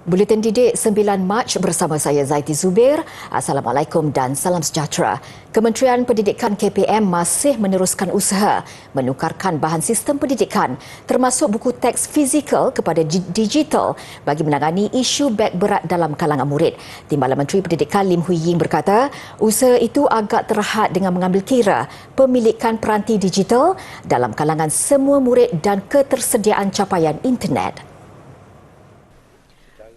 Buletin Didik 9 Mac bersama saya Zaiti Zubir. Assalamualaikum dan salam sejahtera. Kementerian Pendidikan KPM masih meneruskan usaha menukarkan bahan sistem pendidikan termasuk buku teks fizikal kepada digital bagi menangani isu beg berat dalam kalangan murid. Timbalan Menteri Pendidikan Lim Hui Ying berkata, usaha itu agak terhad dengan mengambil kira pemilikan peranti digital dalam kalangan semua murid dan ketersediaan capaian internet.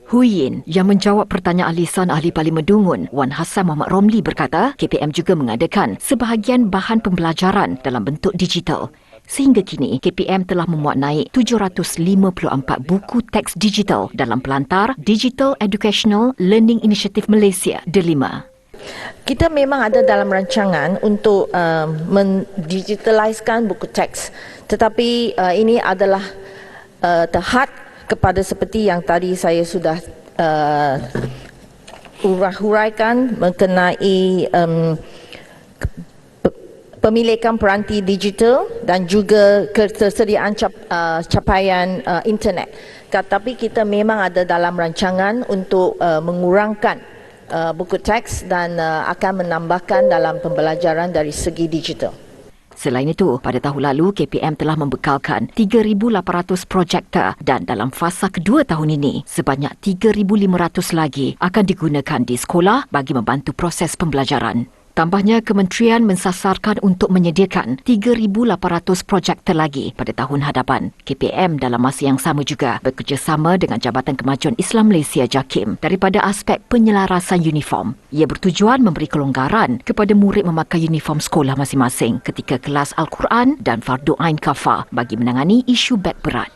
Hui Yin yang menjawab pertanyaan lisan Ahli Parlimen Dungun Wan Hassan Muhammad Romli berkata KPM juga mengadakan sebahagian bahan pembelajaran dalam bentuk digital. Sehingga kini, KPM telah memuat naik 754 buku teks digital dalam pelantar Digital Educational Learning Initiative Malaysia D5. Kita memang ada dalam rancangan untuk mendigitaliskan buku teks. Tetapi ini adalah terhad kepada seperti yang tadi saya sudah huraikan mengenai pemilikan peranti digital dan juga ketersediaan capaian internet. Tetapi kita memang ada dalam rancangan untuk mengurangkan buku teks dan akan menambahkan dalam pembelajaran dari segi digital. Selain itu, pada tahun lalu, KPM telah membekalkan 3,800 projektor dan dalam fasa kedua tahun ini, sebanyak 3,500 lagi akan digunakan di sekolah bagi membantu proses pembelajaran. Tambahnya, kementerian mensasarkan untuk menyediakan 3,800 projektor lagi pada tahun hadapan. KPM dalam masa yang sama juga bekerjasama dengan Jabatan Kemajuan Islam Malaysia JAKIM daripada aspek penyelarasan uniform. Ia bertujuan memberi kelonggaran kepada murid memakai uniform sekolah masing-masing ketika kelas Al-Quran dan Fardu Ain Kafah bagi menangani isu beg berat.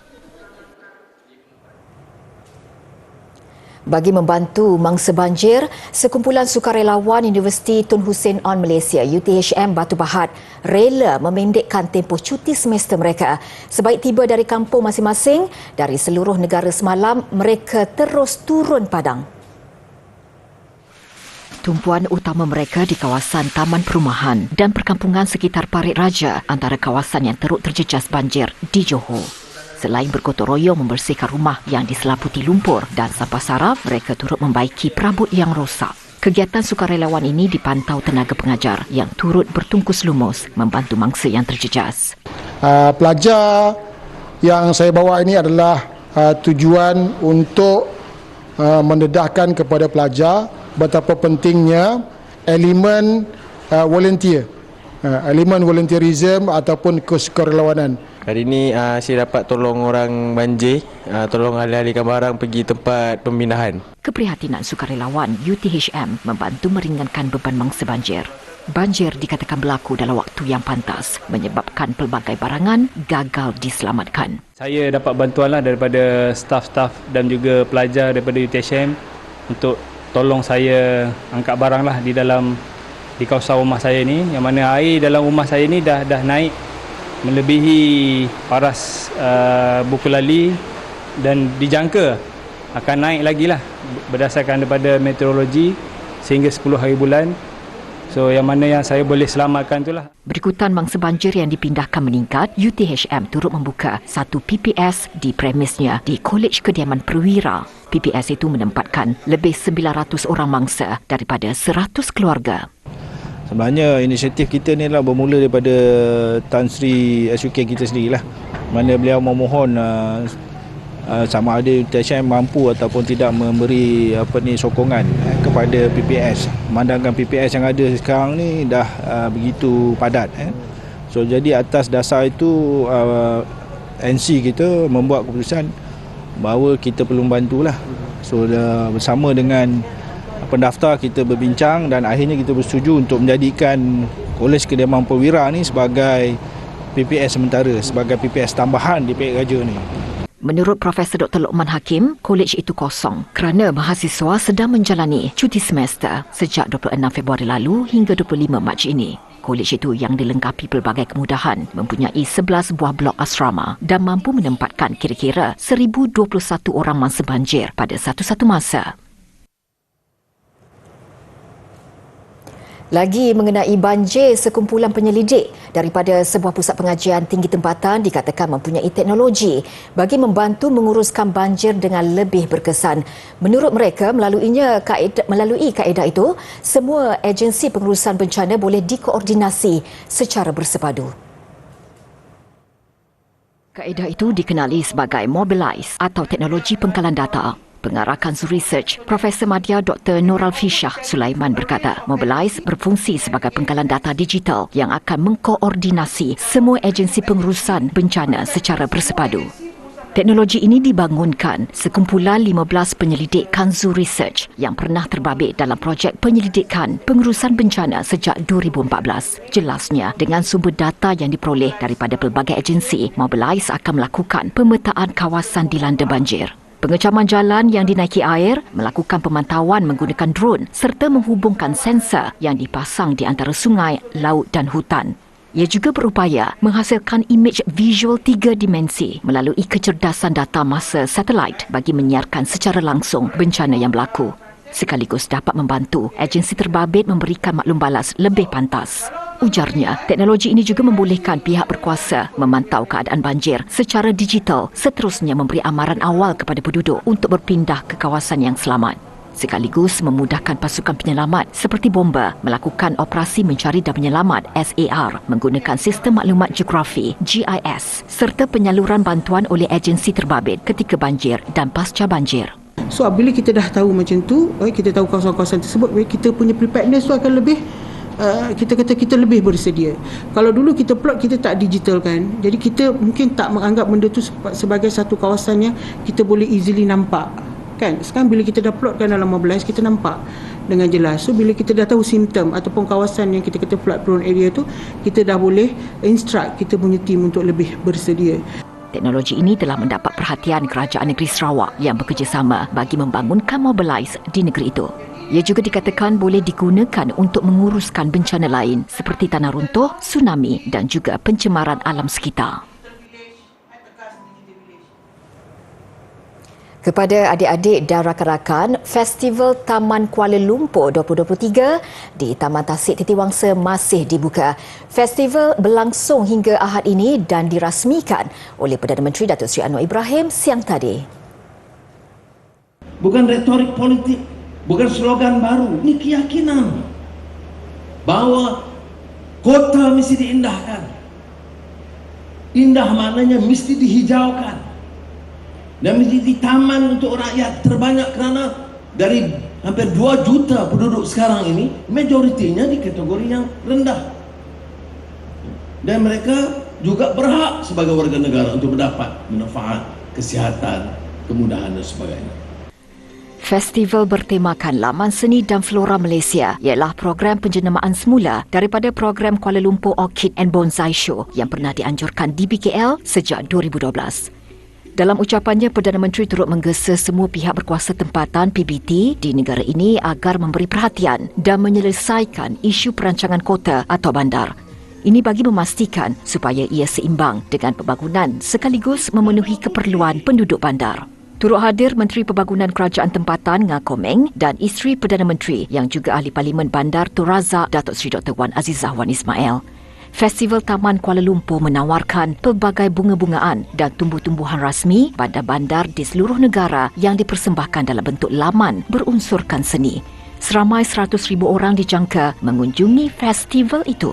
Bagi membantu mangsa banjir, sekumpulan sukarelawan Universiti Tun Hussein On Malaysia UTHM Batu Pahat rela memendekkan tempoh cuti semester mereka. Sebaik tiba dari kampung masing-masing dari seluruh negara semalam, mereka terus turun padang. Tumpuan utama mereka di kawasan Taman Perumahan dan perkampungan sekitar Parit Raja antara kawasan yang teruk terjejas banjir di Johor. Selain bergotong royong membersihkan rumah yang diselaputi lumpur dan sampah saraf, mereka turut membaiki perabot yang rosak. Kegiatan sukarelawan ini dipantau tenaga pengajar yang turut bertungkus lumus membantu mangsa yang terjejas. Pelajar yang saya bawa ini adalah tujuan untuk mendedahkan kepada pelajar betapa pentingnya elemen volunteer, elemen volunteerism ataupun kesukarelawanan. Hari ini saya dapat tolong orang banjir, tolong alih-alihkan barang pergi tempat pembinaan. Keprihatinan sukarelawan UTHM membantu meringankan beban mangsa banjir. Banjir dikatakan berlaku dalam waktu yang pantas, menyebabkan pelbagai barangan gagal diselamatkan. Saya dapat bantuanlah daripada staf-staf dan juga pelajar daripada UTHM untuk tolong saya angkat baranglah di kawasan rumah saya ni, yang mana air dalam rumah saya ni dah naik melebihi paras buku lali dan dijangka akan naik lagi lah berdasarkan daripada meteorologi sehingga 10 hari bulan. So yang mana yang saya boleh selamatkan itulah. Berikutan mangsa banjir yang dipindahkan meningkat, UTHM turut membuka satu PPS di premisnya di Kolej Kediaman Perwira. PPS itu menempatkan lebih 900 orang mangsa daripada 100 keluarga. Sebenarnya inisiatif kita ni lah bermula daripada Tan Sri SUK kita sendirilah. Mana beliau memohon sama ada UTHM mampu ataupun tidak memberi sokongan kepada PPS. Memandangkan PPS yang ada sekarang ni dah begitu padat. So jadi atas dasar itu NC kita membuat keputusan bahawa kita perlu membantulah. So bersama dengan pendaftar kita berbincang dan akhirnya kita bersetuju untuk menjadikan Kolej Kediaman Perwira ni sebagai PPS sementara, sebagai PPS tambahan di Parit Raja ni. Menurut Profesor Dr. Lokman Hakim, kolej itu kosong kerana mahasiswa sedang menjalani cuti semester sejak 26 Februari lalu hingga 25 Mac ini. Kolej itu yang dilengkapi pelbagai kemudahan mempunyai 11 buah blok asrama dan mampu menempatkan kira-kira 1,021 orang mangsa banjir pada satu-satu masa. Lagi mengenai banjir, sekumpulan penyelidik daripada sebuah pusat pengajian tinggi tempatan dikatakan mempunyai teknologi bagi membantu menguruskan banjir dengan lebih berkesan. Menurut mereka, melalui kaedah itu, semua agensi pengurusan bencana boleh dikoordinasi secara bersepadu. Kaedah itu dikenali sebagai Mobilize atau teknologi pengkalan data. Pengarah Kanzu Research, Profesor Madya Dr. Noral Fishah Sulaiman berkata, Mobilize berfungsi sebagai pengkalan data digital yang akan mengkoordinasi semua agensi pengurusan bencana secara bersepadu. Teknologi ini dibangunkan sekumpulan 15 penyelidik Kanzu Research yang pernah terbabit dalam projek penyelidikan pengurusan bencana sejak 2014. Jelasnya, dengan sumber data yang diperoleh daripada pelbagai agensi, Mobilize akan melakukan pemetaan kawasan dilanda banjir. Pengecaman jalan yang dinaiki air, melakukan pemantauan menggunakan drone serta menghubungkan sensor yang dipasang di antara sungai, laut dan hutan. Ia juga berupaya menghasilkan imej visual 3 dimensi melalui kecerdasan data masa satelit bagi menyiarkan secara langsung bencana yang berlaku. Sekaligus dapat membantu agensi terbabit memberikan maklum balas lebih pantas. Ujarnya, teknologi ini juga membolehkan pihak berkuasa memantau keadaan banjir secara digital, seterusnya memberi amaran awal kepada penduduk untuk berpindah ke kawasan yang selamat. Sekaligus memudahkan pasukan penyelamat seperti bomba melakukan operasi mencari dan penyelamat SAR menggunakan sistem maklumat geografi GIS serta penyaluran bantuan oleh agensi terbabit ketika banjir dan pasca banjir. So bila kita dah tahu macam tu, kita tahu kawasan-kawasan tersebut, kita punya preparedness tu akan lebih kita lebih bersedia. Kalau dulu kita plot, kita tak digitalkan, jadi kita mungkin tak menganggap benda tu sebagai satu kawasan yang kita boleh easily nampak kan. Sekarang bila kita dah plotkan dalam Mobilize, kita nampak dengan jelas. So bila kita dah tahu simptom ataupun kawasan yang kita kata flood prone area tu, kita dah boleh instruct kita punya team untuk lebih bersedia. Teknologi ini telah mendapat perhatian Kerajaan Negeri Sarawak yang bekerjasama bagi membangunkan Mobilize di negeri itu. Ia juga dikatakan boleh digunakan untuk menguruskan bencana lain seperti tanah runtuh, tsunami dan juga pencemaran alam sekitar. Kepada adik-adik dan rakan-rakan, Festival Taman Kuala Lumpur 2023 di Taman Tasik Titiwangsa masih dibuka. Festival berlangsung hingga Ahad ini dan dirasmikan oleh Perdana Menteri Datuk Seri Anwar Ibrahim siang tadi. Bukan retorik politik, bukan slogan baru, ini keyakinan bahawa kota mesti diindahkan. Indah maknanya mesti dihijaukan. Dan menjadi taman untuk rakyat terbanyak kerana dari hampir 2 juta penduduk sekarang ini, majoritinya di kategori yang rendah. Dan mereka juga berhak sebagai warga negara untuk mendapat manfaat, kesihatan, kemudahan dan sebagainya. Festival bertemakan Laman Seni dan Flora Malaysia ialah program penjenamaan semula daripada program Kuala Lumpur Orchid and Bonsai Show yang pernah dianjurkan di BKL sejak 2012. Dalam ucapannya, Perdana Menteri turut menggesa semua pihak berkuasa tempatan PBT di negara ini agar memberi perhatian dan menyelesaikan isu perancangan kota atau bandar. Ini bagi memastikan supaya ia seimbang dengan pembangunan sekaligus memenuhi keperluan penduduk bandar. Turut hadir Menteri Pembangunan Kerajaan Tempatan Ngah Komeng dan isteri Perdana Menteri yang juga Ahli Parlimen Bandar Tun Razak Datuk Seri Dr. Wan Azizah Wan Ismail. Festival Taman Kuala Lumpur menawarkan pelbagai bunga-bungaan dan tumbuh-tumbuhan rasmi bandar-bandar di seluruh negara yang dipersembahkan dalam bentuk laman berunsurkan seni. Seramai 100,000 orang dijangka mengunjungi festival itu.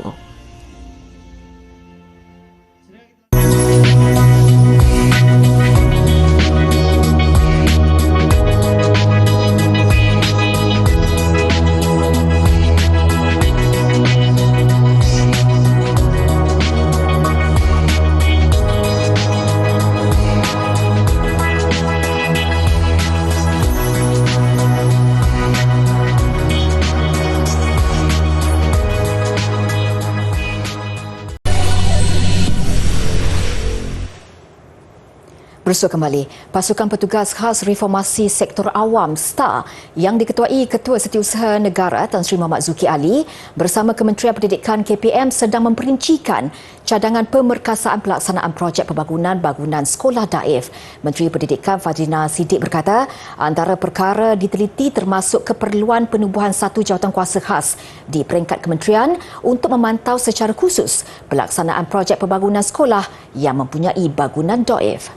Bersua kembali, pasukan petugas khas reformasi sektor awam STAR yang diketuai Ketua Setiausaha Negara Tan Sri Mohd Zuki Ali bersama Kementerian Pendidikan KPM sedang memperincikan cadangan pemerkasaan pelaksanaan projek pembangunan bangunan sekolah daif. Menteri Pendidikan Fadlina Siddiq berkata antara perkara diteliti termasuk keperluan penubuhan satu jawatankuasa khas di peringkat kementerian untuk memantau secara khusus pelaksanaan projek pembangunan sekolah yang mempunyai bangunan daif.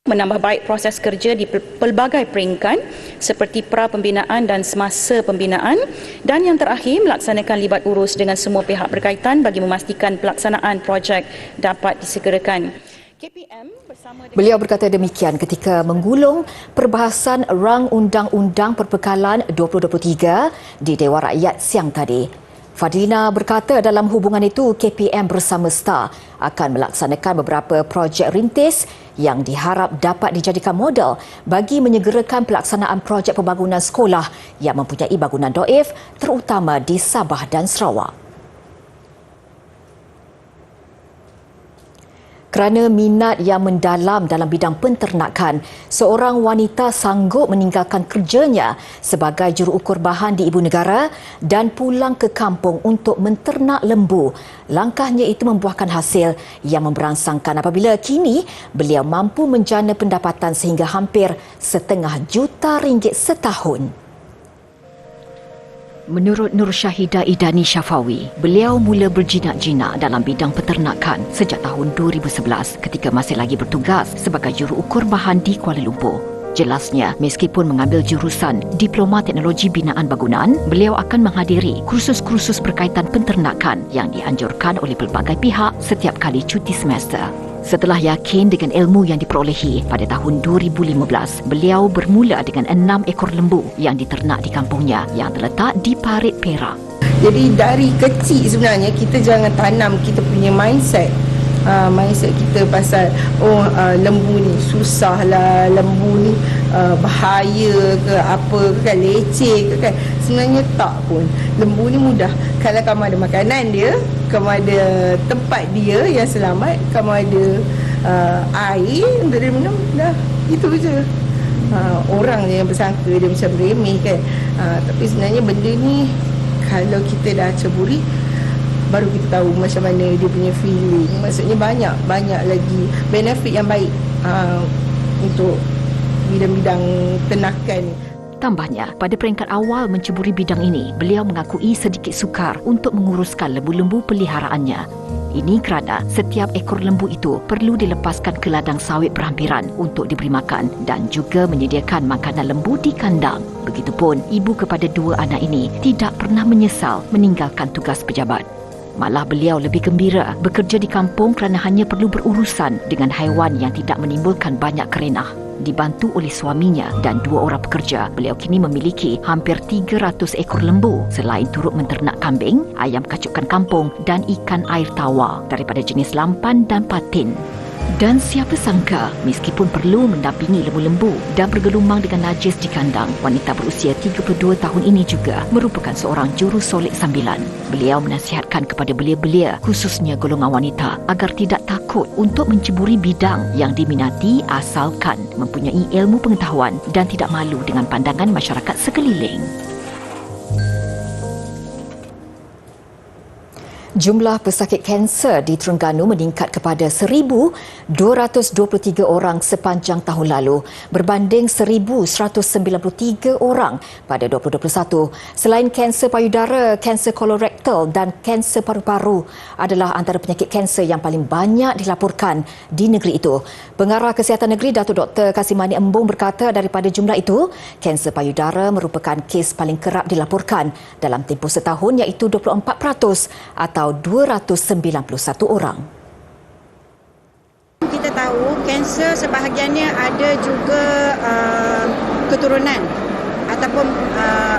Menambah baik proses kerja di pelbagai peringkat seperti pra-pembinaan dan semasa pembinaan, dan yang terakhir melaksanakan libat urus dengan semua pihak berkaitan bagi memastikan pelaksanaan projek dapat disegerakan. Beliau berkata demikian ketika menggulung perbahasan Rang Undang-Undang Perbekalan 2023 di Dewan Rakyat siang tadi. Fadlina berkata dalam hubungan itu KPM bersama STAR akan melaksanakan beberapa projek rintis yang diharap dapat dijadikan model bagi menyegerakan pelaksanaan projek pembangunan sekolah yang mempunyai bangunan daif terutama di Sabah dan Sarawak. Kerana minat yang mendalam dalam bidang penternakan, seorang wanita sanggup meninggalkan kerjanya sebagai juruukur bahan di ibu negara dan pulang ke kampung untuk menternak lembu. Langkahnya itu membuahkan hasil yang memberangsangkan apabila kini beliau mampu menjana pendapatan sehingga hampir RM1,5 juta setahun. Menurut Nur Syahidah Idani Syafawi, beliau mula berjinak-jinak dalam bidang peternakan sejak tahun 2011 ketika masih lagi bertugas sebagai juruukur bahan di Kuala Lumpur. Jelasnya, meskipun mengambil jurusan Diploma Teknologi Binaan Bangunan, beliau akan menghadiri kursus-kursus berkaitan penternakan yang dianjurkan oleh pelbagai pihak setiap kali cuti semester. Setelah yakin dengan ilmu yang diperolehi pada tahun 2015, beliau bermula dengan 6 ekor lembu yang diternak di kampungnya yang terletak di Parit, Perak. Jadi dari kecil sebenarnya kita jangan tanam kita punya mindset. Mindset kita pasal lembu ni susah lah, lembu ni bahaya ke apa ke kan, leceh ke kan. Sebenarnya tak pun. Lembu ni mudah. Kalau kamu ada makanan dia, kamu ada tempat dia yang selamat, kamu ada air untuk dia minum, dah itu je. Orang yang bersangka dia macam remeh kan. Tapi sebenarnya benda ni kalau kita dah ceburi, baru kita tahu macam mana dia punya feeling. Maksudnya banyak lagi benefit yang baik untuk bidang-bidang ternakan. Tambahnya, pada peringkat awal menceburi bidang ini, beliau mengakui sedikit sukar untuk menguruskan lembu-lembu peliharaannya. Ini kerana setiap ekor lembu itu perlu dilepaskan ke ladang sawit berhampiran untuk diberi makan dan juga menyediakan makanan lembu di kandang. Begitupun, ibu kepada 2 anak ini tidak pernah menyesal meninggalkan tugas pejabat. Malah beliau lebih gembira bekerja di kampung kerana hanya perlu berurusan dengan haiwan yang tidak menimbulkan banyak kerenah. Dibantu oleh suaminya dan 2 orang pekerja, beliau kini memiliki hampir 300 ekor lembu selain turut menternak kambing, ayam kacukan kampung dan ikan air tawar daripada jenis lampan dan patin. Dan siapa sangka, meskipun perlu mendampingi lembu-lembu dan bergelumang dengan najis di kandang, wanita berusia 32 tahun ini juga merupakan seorang juru solek sambilan. Beliau menasihatkan kepada belia-belia, khususnya golongan wanita, agar tidak takut untuk menceburi bidang yang diminati asalkan mempunyai ilmu pengetahuan dan tidak malu dengan pandangan masyarakat sekeliling. Jumlah pesakit kanser di Terengganu meningkat kepada 1,223 orang sepanjang tahun lalu berbanding 1,193 orang pada 2021. Selain kanser payudara, kanser kolorektal dan kanser paru-paru adalah antara penyakit kanser yang paling banyak dilaporkan di negeri itu. Pengarah Kesihatan Negeri Datuk Dr. Kasimani Embong berkata daripada jumlah itu, kanser payudara merupakan kes paling kerap dilaporkan dalam tempoh setahun iaitu 24% atau 291 orang. Kita tahu kanser sebahagiannya ada juga keturunan ataupun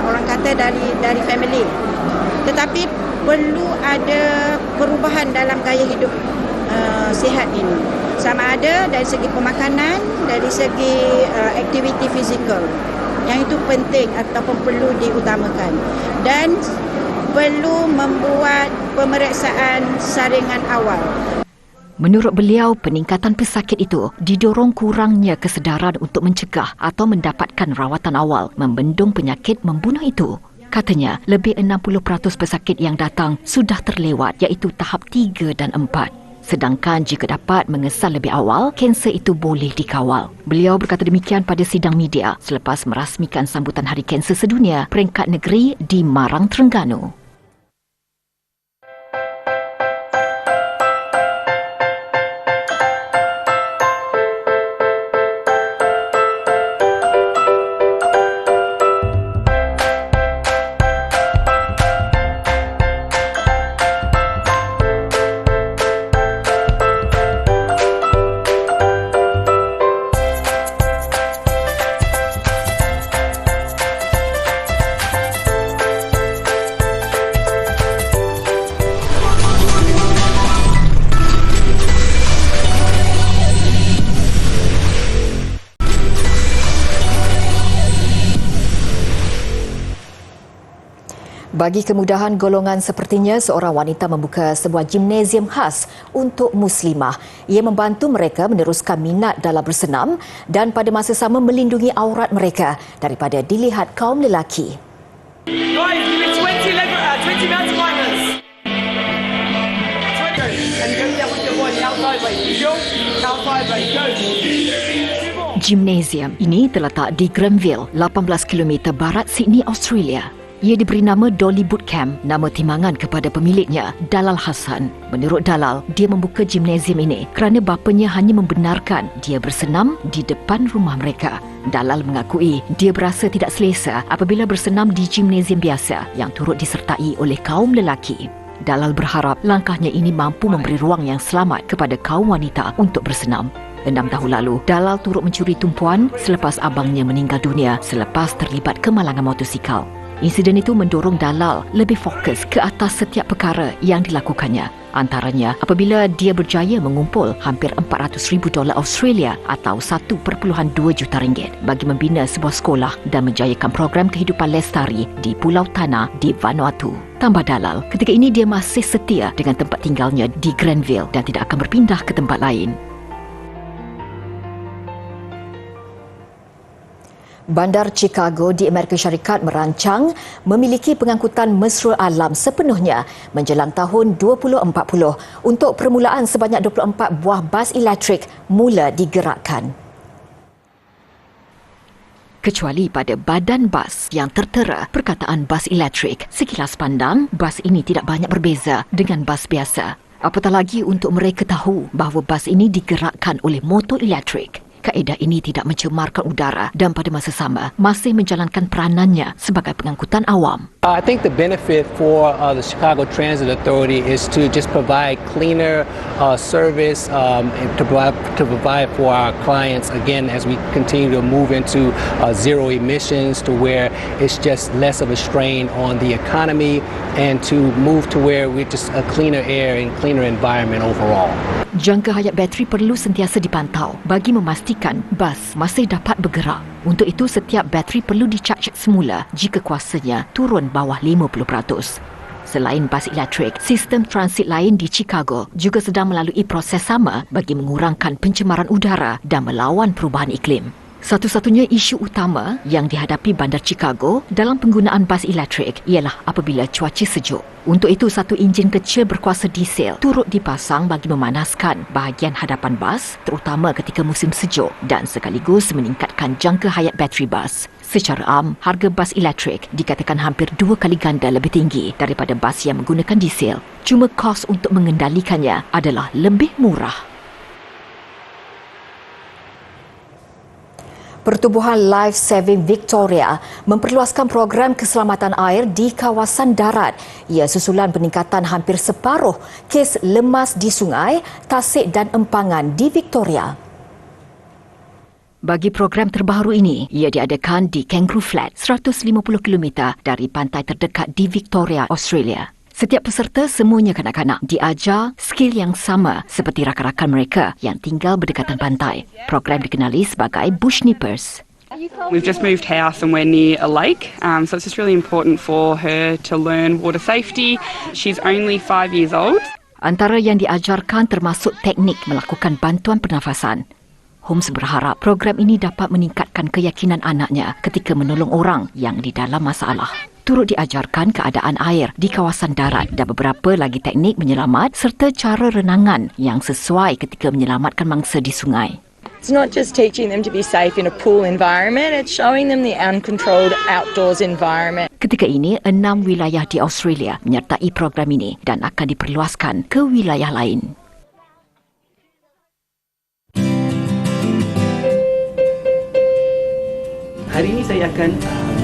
orang kata dari family. Tetapi perlu ada perubahan dalam gaya hidup sihat ini. Sama ada dari segi pemakanan, dari segi aktiviti fizikal. Yang itu penting ataupun perlu diutamakan. Dan perlu membuat pemeriksaan saringan awal. Menurut beliau, peningkatan pesakit itu didorong kurangnya kesedaran untuk mencegah atau mendapatkan rawatan awal membendung penyakit membunuh itu. Katanya, lebih 60% pesakit yang datang sudah terlewat iaitu tahap 3 dan 4. Sedangkan jika dapat mengesal lebih awal, kanser itu boleh dikawal. Beliau berkata demikian pada sidang media selepas merasmikan sambutan Hari Kanser Sedunia peringkat negeri di Marang, Terengganu. Bagi kemudahan golongan sepertinya, seorang wanita membuka sebuah gimnasium khas untuk Muslimah. Ia membantu mereka meneruskan minat dalam bersenam dan pada masa sama melindungi aurat mereka daripada dilihat kaum lelaki. Guys, give me 20 mountain climbers. And go down with your body outside, mate. Go outside, mate. Go. Gimnasium ini terletak di Granville, 18 km barat Sydney, Australia. Ia diberi nama Dolly Bootcamp, nama timbangan kepada pemiliknya, Dalal Hassan. Menurut Dalal, dia membuka gimnasium ini kerana bapanya hanya membenarkan dia bersenam di depan rumah mereka. Dalal mengakui dia berasa tidak selesa apabila bersenam di gimnasium biasa yang turut disertai oleh kaum lelaki. Dalal berharap langkahnya ini mampu memberi ruang yang selamat kepada kaum wanita untuk bersenam. 6 tahun lalu, Dalal turut mencuri tumpuan selepas abangnya meninggal dunia selepas terlibat kemalangan motosikal. Insiden itu mendorong Dalal lebih fokus ke atas setiap perkara yang dilakukannya. Antaranya apabila dia berjaya mengumpul hampir $400,000 Australia atau 1.2 juta ringgit bagi membina sebuah sekolah dan menjayakan program kehidupan lestari di Pulau Tanah di Vanuatu. Tambah Dalal, ketika ini dia masih setia dengan tempat tinggalnya di Granville dan tidak akan berpindah ke tempat lain. Bandar Chicago di Amerika Syarikat merancang memiliki pengangkutan mesra alam sepenuhnya menjelang tahun 2040 untuk permulaan sebanyak 24 buah bas elektrik mula digerakkan. Kecuali pada badan bas yang tertera perkataan bas elektrik, sekilas pandang bas ini tidak banyak berbeza dengan bas biasa. Apatah lagi untuk mereka tahu bahawa bas ini digerakkan oleh motor elektrik. Kaedah ini tidak mencemarkan udara dan pada masa sama masih menjalankan peranannya sebagai pengangkutan awam. I think the benefit for the Chicago Transit Authority is to just provide cleaner service to provide for our clients, again, as we continue to move into zero emissions to where it's just less of a strain on the economy and to move to where we're just a cleaner air and cleaner environment overall. Jangka hayat bateri perlu sentiasa dipantau bagi memastikan bas masih dapat bergerak. Untuk itu, setiap bateri perlu dicaj semula jika kuasanya turun bawah 50%. Selain bas elektrik, sistem transit lain di Chicago juga sedang melalui proses sama bagi mengurangkan pencemaran udara dan melawan perubahan iklim. Satu-satunya isu utama yang dihadapi Bandar Chicago dalam penggunaan bas elektrik ialah apabila cuaca sejuk. Untuk itu, satu enjin kecil berkuasa diesel turut dipasang bagi memanaskan bahagian hadapan bas, terutama ketika musim sejuk dan sekaligus meningkatkan jangka hayat bateri bas. Secara am, harga bas elektrik dikatakan hampir 2 kali ganda lebih tinggi daripada bas yang menggunakan diesel. Cuma kos untuk mengendalikannya adalah lebih murah. Pertubuhan Life Saving Victoria memperluaskan program keselamatan air di kawasan darat. Ia susulan peningkatan hampir separuh kes lemas di sungai, tasik dan empangan di Victoria. Bagi program terbaru ini, ia diadakan di Kangaroo Flat, 150 km dari pantai terdekat di Victoria, Australia. Setiap peserta, semuanya kanak-kanak, diajar skil yang sama seperti rakan-rakan mereka yang tinggal berdekatan pantai. Program dikenali sebagai Bush Nippers. We've just moved house and we're near a lake, so it's just really important for her to learn water safety. She's only 5 years old. Antara yang diajarkan termasuk teknik melakukan bantuan pernafasan. Holmes berharap program ini dapat meningkatkan keyakinan anaknya ketika menolong orang yang di dalam masalah. Turut diajarkan keadaan air di kawasan darat dan beberapa lagi teknik menyelamat serta cara renangan yang sesuai ketika menyelamatkan mangsa di sungai. It's not just teaching them to be safe in a pool environment, it's showing them the uncontrolled outdoors environment. Ketika ini, 6 wilayah di Australia menyertai program ini dan akan diperluaskan ke wilayah lain. Hari ini saya akan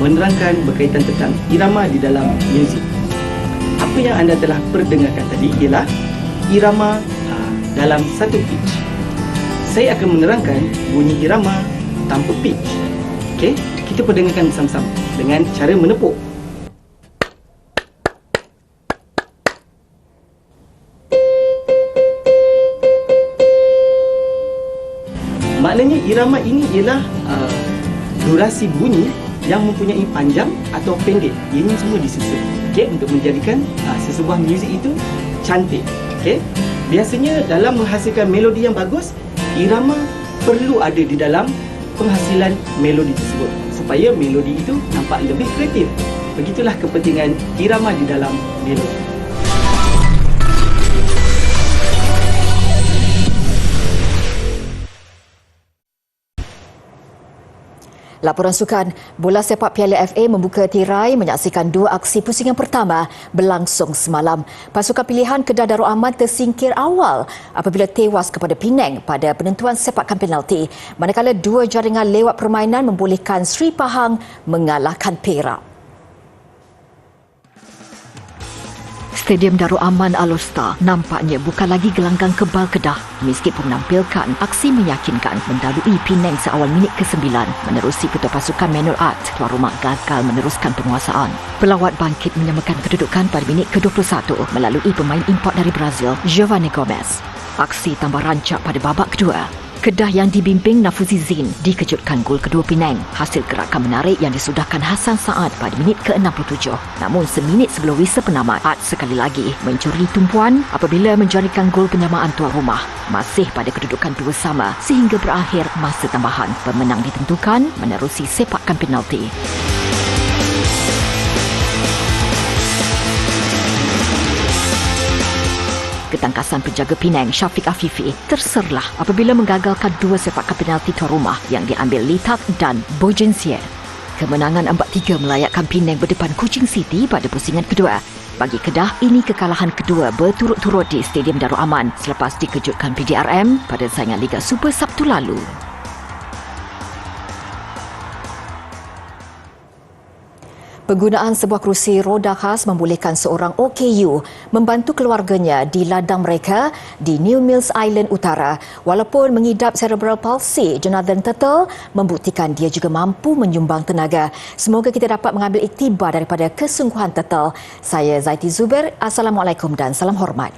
menerangkan berkaitan tentang irama di dalam muzik. Apa yang anda telah perdengarkan tadi ialah irama dalam satu pitch. Saya akan menerangkan bunyi irama tanpa pitch. Okey, kita perdengarkan bersama-sama dengan cara menepuk. Maknanya irama ini ialah durasi bunyi yang mempunyai panjang atau pendek. Ini semua disusun, okey, untuk menjadikan sesebuah muzik itu cantik. Okey, biasanya dalam menghasilkan melodi yang bagus, irama perlu ada di dalam penghasilan melodi tersebut supaya melodi itu nampak lebih kreatif. Begitulah kepentingan irama di dalam melodi. Laporan sukan, bola sepak Piala FA membuka tirai menyaksikan 2 aksi pusingan pertama berlangsung semalam. Pasukan pilihan Kedah Darul Aman tersingkir awal apabila tewas kepada Penang pada penentuan sepakan penalti. Manakala 2 jaringan lewat permainan membolehkan Sri Pahang mengalahkan Perak. Stadium Darul Aman Alor-Star nampaknya bukan lagi gelanggang kebal Kedah meskipun menampilkan aksi meyakinkan mendahului Penang seawal minit ke-9 menerusi ketua pasukan Manuel Art tuan rumah gagal meneruskan penguasaan. Pelawat bangkit menyamakan kedudukan pada minit ke-21 melalui pemain import dari Brazil, Giovanni Gomez. Aksi tambah rancak pada babak kedua. Kedah yang dibimbing Nafuzi Zin dikejutkan gol kedua Penang hasil gerakan menarik yang disudahkan Hassan Saad pada minit ke-67. Namun seminit sebelum whistle penamat, Art sekali lagi mencuri tumpuan apabila menjarikan gol penyamaan tuan rumah. Masih pada kedudukan 2 sama sehingga berakhir masa tambahan. Pemenang ditentukan menerusi sepakan penalti. Ketangkasan penjaga Penang Syafiq Afifi terserlah apabila menggagalkan 2 sepakan penalti tuan rumah yang diambil Litak dan Bojensier. Kemenangan 4-3 melayakkan Penang berdepan Kuching City pada pusingan kedua. Bagi Kedah, ini kekalahan kedua berturut-turut di Stadium Darul Aman selepas dikejutkan PDRM pada saingan Liga Super Sabtu lalu. Penggunaan sebuah kerusi roda khas membolehkan seorang OKU membantu keluarganya di ladang mereka di New Mills Island Utara. Walaupun mengidap cerebral palsy, Jonathan Tuttle membuktikan dia juga mampu menyumbang tenaga. Semoga kita dapat mengambil iktibar daripada kesungguhan Tuttle. Saya Zaiti Zubair. Assalamualaikum dan salam hormat.